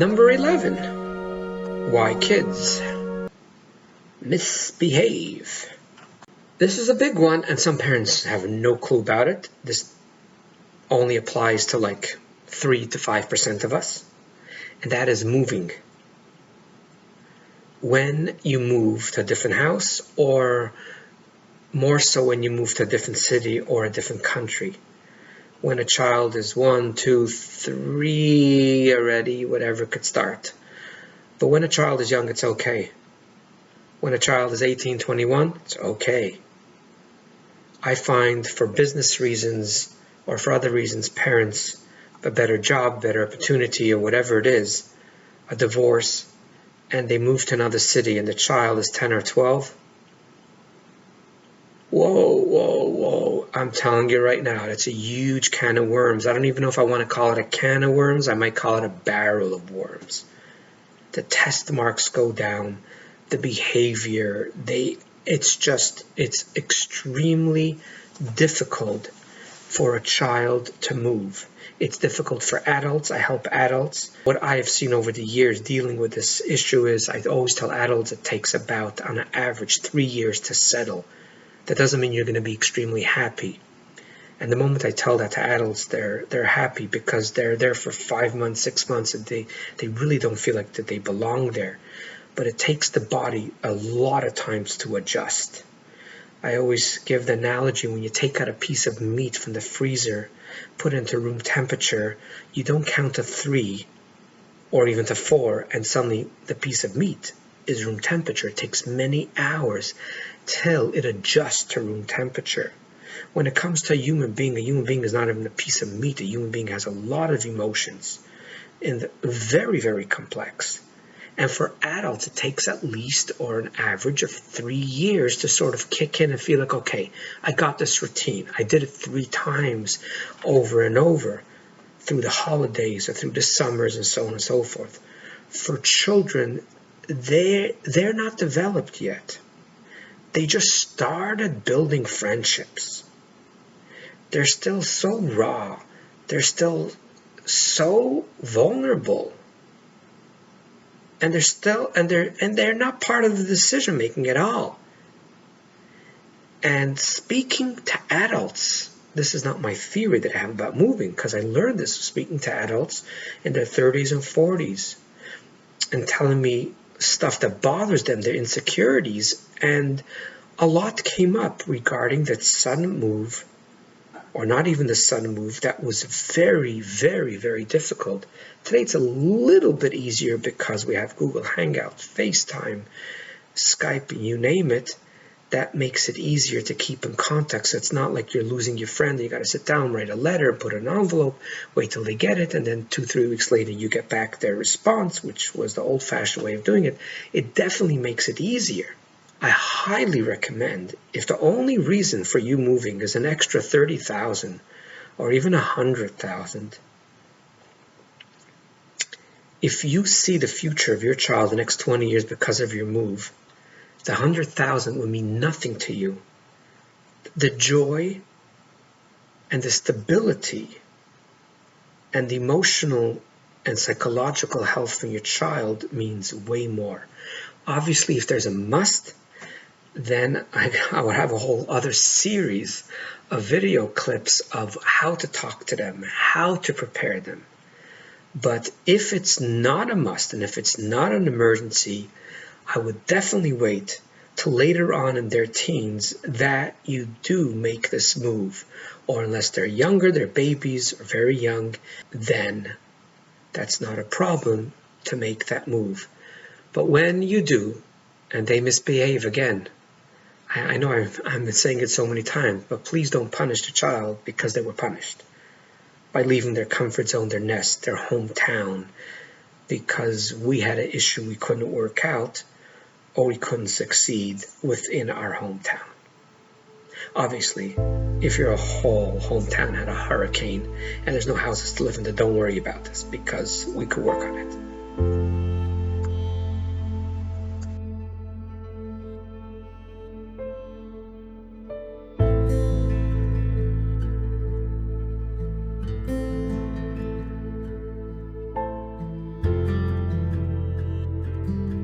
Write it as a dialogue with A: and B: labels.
A: Number 11. Why kids misbehave. This is a big one, and some parents have no clue about it. This only applies to like 3 to 5% of us, and that is moving. When you move to a different house, or more so when you move to a different city or a different country, when a child is 1, 2, 3 already, whatever could start. But when a child is young, it's okay. When a child is 18, 21, it's okay. I find for business reasons or for other reasons, parents, a better job, better opportunity, or whatever it is, a divorce, and they move to another city and the child is 10 or 12, whoa, I'm telling you right now, it's a huge can of worms. I don't even know if I want to call it a can of worms. I might call it a barrel of worms. The test marks go down, the behavior, it's extremely difficult for a child to move. It's difficult for adults. I help adults. What I have seen over the years dealing with this issue is I always tell adults it takes about, on an average, 3 years to settle. That doesn't mean you're going to be extremely happy. And the moment I tell that to adults, they're happy because they're there for 5 months, 6 months, and they really don't feel like that they belong there. But it takes the body a lot of times to adjust. I always give the analogy, when you take out a piece of meat from the freezer, put it into room temperature, you don't count to 3 or even to 4, and suddenly the piece of meat is room temperature. It takes many hours till it adjusts to room temperature. When it comes to a human being is not even a piece of meat. A human being has a lot of emotions, and very, very complex. And for adults, it takes at least, or an average of 3 years to sort of kick in and feel like, okay, I got this routine. I did it 3 times over and over through the holidays or through the summers and so on and so forth. For children, they're not developed yet. They just started building friendships. They're still so raw. They're still so vulnerable. And they're not part of the decision making at all. And speaking to adults, this is not my theory that I have about moving, because I learned this speaking to adults in their 30s and 40s and telling me stuff that bothers them, their insecurities, and a lot came up regarding that sudden move, or not even the sudden move, that was very, very, very difficult. Today it's a little bit easier because we have Google Hangouts, FaceTime, Skype, you name it. That makes it easier to keep in contact. So it's not like you're losing your friend. You got to sit down, write a letter, put an envelope, wait till they get it, and then 2-3 weeks later you get back their response, which was the old-fashioned way of doing it. It definitely makes it easier. I highly recommend, if the only reason for you moving is an extra 30,000 or even 100,000, if you see the future of your child the next 20 years because of your move, the 100,000 will mean nothing to you. The joy and the stability and the emotional and psychological health for your child means way more. Obviously, if there's a must, then I would have a whole other series of video clips of how to talk to them, how to prepare them. But if it's not a must and if it's not an emergency, I would definitely wait till later on in their teens that you do make this move. Or unless they're younger, they're babies or very young, then that's not a problem to make that move. But when you do, and they misbehave again, I know I've been saying it so many times, but please don't punish the child because they were punished by leaving their comfort zone, their nest, their hometown, because we had an issue we couldn't work out or we couldn't succeed within our hometown. Obviously, if your whole hometown had a hurricane and there's no houses to live in, then don't worry about this because we could work on it.